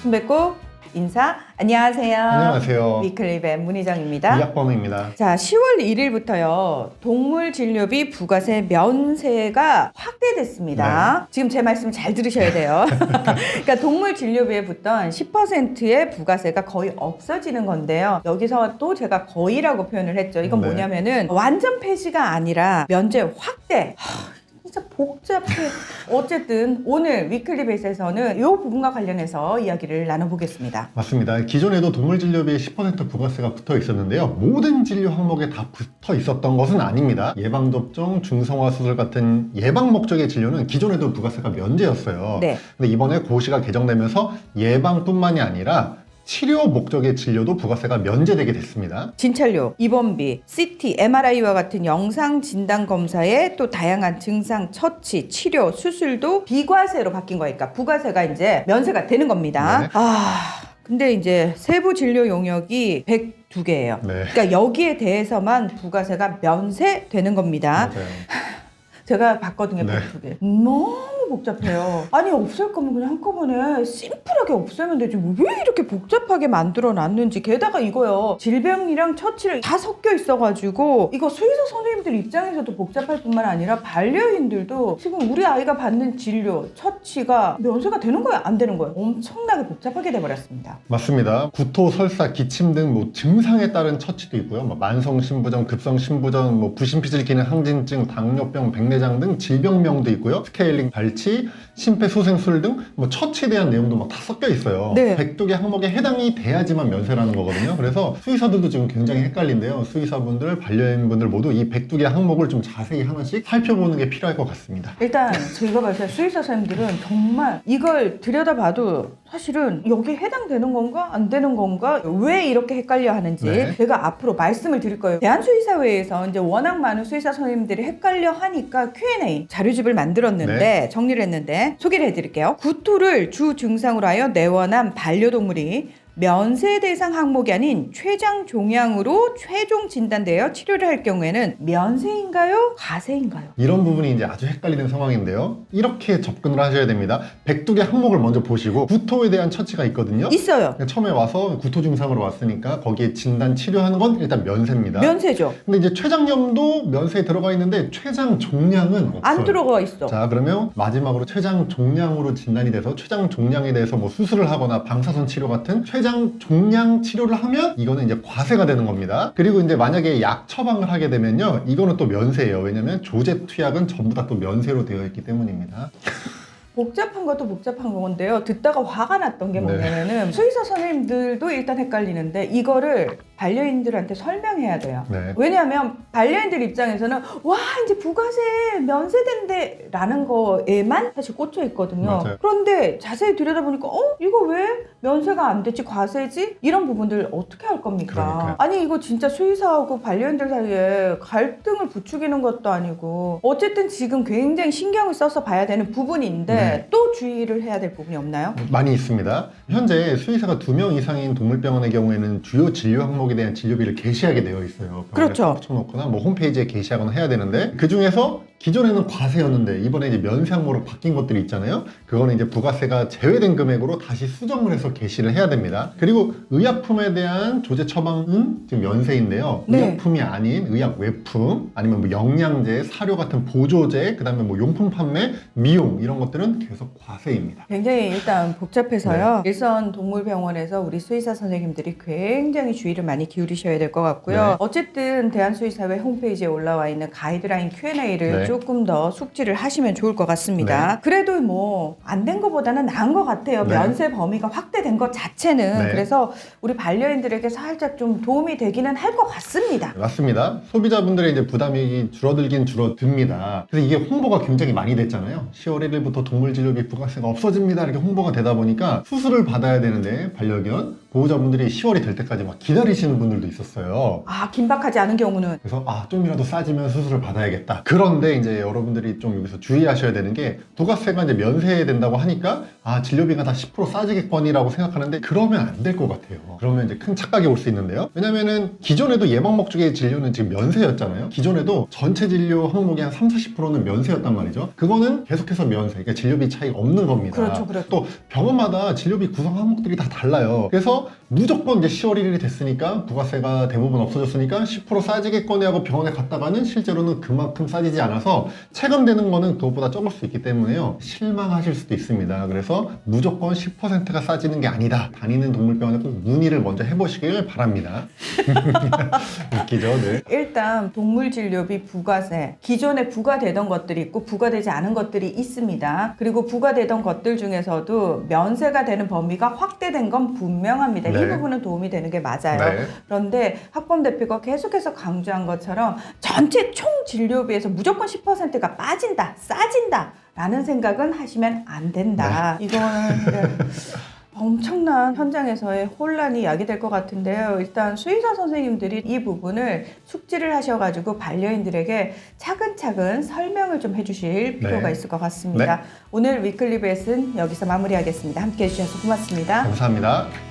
손 뵙고 인사. 안녕하세요. 안녕하세요. 위클리뱀 문희정입니다. 이학범입니다. 자, 10월 1일부터요. 동물진료비 부가세 면세가 확대됐습니다. 지금 제 말씀 잘 들으셔야 돼요. 그러니까 동물진료비에 붙던 10%의 부가세가 거의 없어지는 건데요. 여기서 또 제가 거의라고 표현을 했죠. 이건 네. 뭐냐면은 완전 폐지가 아니라 면제 확대. 진짜 복잡해. 어쨌든 오늘 위클리벳에서는 이 부분과 관련해서 이야기를 나눠보겠습니다. 맞습니다. 기존에도 동물진료비에 10% 부가세가 붙어 있었는데요. 모든 진료 항목에 다 붙어 있었던 것은 아닙니다. 예방접종, 중성화 수술 같은 예방 목적의 진료는 기존에도 부가세가 면제였어요. 네. 근데 이번에 고시가 개정되면서 예방뿐만이 아니라 치료 목적의 진료도 부가세가 면제되게 됐습니다. 진찰료, 입원비, CT, MRI와 같은 영상 진단 검사에 또 다양한 증상, 처치, 치료, 수술도 비과세로 바뀐 거니까 부가세가 이제 면세가 되는 겁니다. 네. 근데 이제 세부 진료 용역이 102개예요. 네. 그러니까 여기에 대해서만 부가세가 면세되는 겁니다. 맞아요. 제가 봤거든요, 네. 102개. 너무 복잡해요. 아니, 없앨 거면 그냥 한꺼번에 심플하게 없애면 되지. 왜 이렇게 복잡하게 만들어 놨는지. 게다가 이거요. 질병이랑 처치를 다 섞여 있어가지고 이거 수의사 선생님들 입장에서도 복잡할 뿐만 아니라 반려인들도 지금 우리 아이가 받는 진료, 처치가 면세가 되는 거예요? 안 되는 거예요? 엄청나게 복잡하게 돼버렸습니다. 맞습니다. 구토, 설사, 기침 등 뭐 증상에 따른 처치도 있고요. 뭐 만성 신부전, 급성 신부전, 뭐 부신피질 기능 항진증, 당뇨병, 백내장 등 질병명도 있고요. 스케일링, 발치, 심폐소생술 등 뭐 처치에 대한 내용도 막 다 섞여 있어요. 네. 102개 항목에 해당이 돼야지만 면세라는 거거든요. 그래서 수의사들도 지금 굉장히 헷갈린데요. 수의사분들, 반려인분들 모두 이 102개 항목을 좀 자세히 하나씩 살펴보는 게 필요할 것 같습니다. 일단 제가 봤을 때 수의사 선생님들은 정말 이걸 들여다봐도 사실은 여기에 해당되는 건가 안 되는 건가 왜 이렇게 헷갈려 하는지 네. 제가 앞으로 말씀을 드릴 거예요. 대한수의사회에서 이제 워낙 많은 수의사 선생님들이 헷갈려 하니까 Q&A 자료집을 만들었는데 네. 정리를 했는데 소개를 해드릴게요. 구토를 주 증상으로 하여 내원한 반려동물이 면세 대상 항목이 아닌 췌장 종양으로 최종 진단되어 치료를 할 경우에는 면세인가요? 과세인가요? 이런 부분이 이제 아주 헷갈리는 상황인데요. 이렇게 접근을 하셔야 됩니다. 102개 항목을 먼저 보시고 구토에 대한 처치가 있거든요. 있어요. 처음에 와서 구토 증상으로 왔으니까 거기에 진단 치료하는 건 일단 면세입니다. 면세죠. 근데 이제 췌장염도 면세에 들어가 있는데 췌장 종양은 없어요. 안 들어가 있어. 자, 그러면 마지막으로 췌장 종양으로 진단이 돼서 췌장 종양에 대해서 뭐 수술을 하거나 방사선 치료 같은 췌장 종양 치료를 하면 이거는 이제 과세가 되는 겁니다. 그리고 이제 만약에 약 처방을 하게 되면요, 이거는 또 면세예요. 왜냐면 조제 투약은 전부 다 또 면세로 되어 있기 때문입니다. 복잡한 것도 복잡한 건데요. 듣다가 화가 났던 게 뭐냐면은 수의사 선생님들도 일단 헷갈리는데 이거를 반려인들한테 설명해야 돼요. 네. 왜냐하면 반려인들 입장에서는 와 이제 부가세 면세된대 라는 거에만 사실 꽂혀 있거든요. 맞아요. 그런데 자세히 들여다보니까 이거 왜 면세가 안 됐지 과세지? 이런 부분들 어떻게 할 겁니까? 그러니까요. 아니 이거 진짜 수의사하고 반려인들 사이에 갈등을 부추기는 것도 아니고 어쨌든 지금 굉장히 신경을 써서 봐야 되는 부분인데 네. 또 주의를 해야 될 부분이 없나요? 많이 있습니다. 현재 수의사가 2명 이상인 동물병원의 경우에는 주요 진료 항목에 대한 진료비를 게시하게 되어 있어요. 그렇죠. 붙여놓거나 뭐 홈페이지에 게시하거나 해야 되는데 그 중에서 기존에는 과세였는데 이번에 이제 면세 항목으로 바뀐 것들이 있잖아요. 그거는 이제 부가세가 제외된 금액으로 다시 수정을 해서 게시를 해야 됩니다. 그리고 의약품에 대한 조제 처방은 지금 면세인데요. 네. 의약품이 아닌 의약 외품 아니면 뭐 영양제, 사료 같은 보조제, 그다음에 뭐 용품 판매, 미용 이런 것들은 계속 과세입니다. 굉장히 일단 복잡해서요. 네. 일선 동물병원에서 우리 수의사 선생님들이 굉장히 주의를 많이 기울이셔야 될 것 같고요. 네. 어쨌든 대한수의사회 홈페이지에 올라와 있는 가이드라인 Q&A를 네. 조금 더 숙지를 하시면 좋을 것 같습니다. 그래도 뭐 안 된 것보다는 나은 것 같아요. 네. 면세 범위가 확대된 것 자체는. 네. 그래서 우리 반려인들에게 살짝 좀 도움이 되기는 할 것 같습니다. 맞습니다. 소비자분들의 이제 부담이 줄어들긴 줄어듭니다. 그래서 이게 홍보가 굉장히 많이 됐잖아요. 10월 1일부터 동물진료비 부가세가 없어집니다. 이렇게 홍보가 되다 보니까 수술을 받아야 되는데 반려견 보호자분들이 10월이 될 때까지 막 기다리시는 분들도 있었어요. 아, 긴박하지 않은 경우는 그래서 좀이라도 싸지면 수술을 받아야겠다. 그런데 이제 여러분들이 좀 여기서 주의하셔야 되는 게 부가세가 이제 면세된다고 하니까 진료비가 다 10% 싸지겠거니라고 생각하는데 그러면 안 될 것 같아요. 그러면 이제 큰 착각이 올 수 있는데요. 왜냐면은 기존에도 예방 목적의 진료는 지금 면세였잖아요. 기존에도 전체 진료 항목이 한 30-40%는 면세였단 말이죠. 그거는 계속해서 면세, 그러니까 진료비 차이가 없는 겁니다. 그렇죠, 그렇죠. 또 병원마다 진료비 구성 항목들이 다 달라요. 그래서 무조건 이제 10월 1일이 됐으니까 부가세가 대부분 없어졌으니까 10% 싸지겠거니 하고 병원에 갔다가는 실제로는 그만큼 싸지지 않아서 체감되는 거는 그것보다 적을 수 있기 때문에요. 실망하실 수도 있습니다. 그래서 무조건 10%가 싸지는 게 아니다. 다니는 동물병원에 꼭 문의를 먼저 해보시길 바랍니다. 웃기죠, 네. 일단 동물진료비 부가세, 기존에 부과되던 것들이 있고 부과되지 않은 것들이 있습니다. 그리고 부과되던 것들 중에서도 면세가 되는 범위가 확대된 건 분명합니다. 네. 이 부분은 도움이 되는 게 맞아요. 네. 그런데 학범 대표가 계속해서 강조한 것처럼 전체 총 진료비에서 무조건 10%가 빠진다, 싸진다 라는 생각은 하시면 안 된다. 이거는 엄청난 현장에서의 혼란이 야기될 것 같은데요. 일단 수의사 선생님들이 이 부분을 숙지를 하셔가지고 반려인들에게 차근차근 설명을 좀 해주실 필요가 네. 있을 것 같습니다. 오늘 위클리 벳은 여기서 마무리하겠습니다. 함께해 주셔서 고맙습니다. 감사합니다.